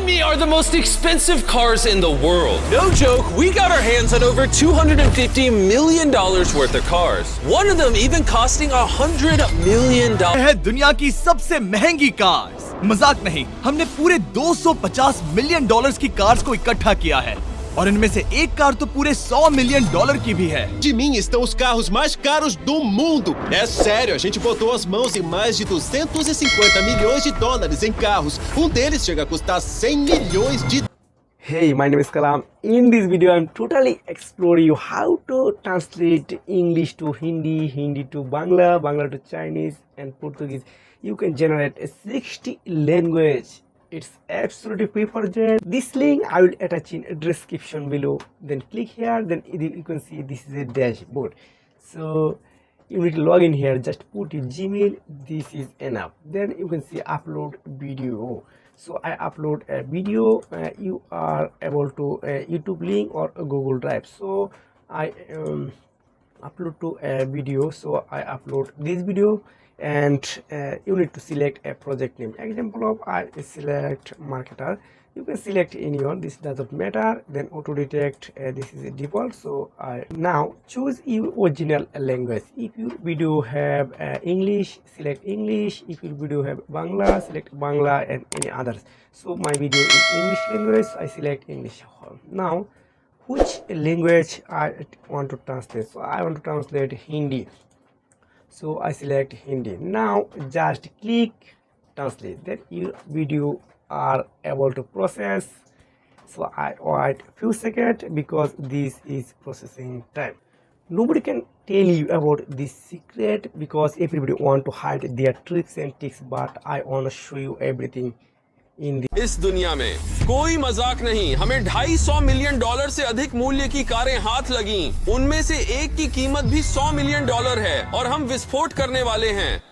me are the most expensive cars in the world. No joke, we got our hands on over $250 million worth of cars. One of them even costing $100 million. है दुनिया की सबसे महंगी cars. मजाक नहीं, हमने पूरे 250 million dollars की कार्स को इकट्ठा किया है और इनमें से एक कार तो पूरे 100 मिलियन डॉलर की भी है। De mim estão os carros mais caros do mundo. É sério, a gente botou as mãos em mais de 250 milhões de dólares em carros. Deles chega a custar 100 milhões de. Hey, my name is Kalam. In this video, I'm totally explore you how to translate English to Hindi, Hindi to Bangla, Bangla to Chinese, and Portuguese. You can generate a 60 language. It's absolutely free for join. This link I will attach in a description below. Then click here. Then you can see this is a dashboard. So you need to log in here. Just put your Gmail. This is enough. Then you can see upload video. So I upload a video. You are able to YouTube link or a Google Drive. So I upload to a video. So I upload this video. And you need to select a project name. Example of I select marketer. You can select anyone, this doesn't matter. Then auto detect, this is a default. So I now choose your original language. If your video have English, select English. If your video have Bangla, select Bangla and any others. So my video is English language, I select English. Now which language I want to translate? So I want to translate Hindi. So I select Hindi. Now just click translate. Then your video are able to process. So I wait few seconds because this is processing time. Nobody can tell you about this secret because everybody want to hide their tricks and tricks, but I want to show you everything in the इस दुनिया में कोई मजाक नहीं, हमें $250 million से अधिक मूल्य की कारें हाथ लगीं। उनमें से एक की कीमत भी $100 मिलियन है और हम विस्फोट करने वाले हैं।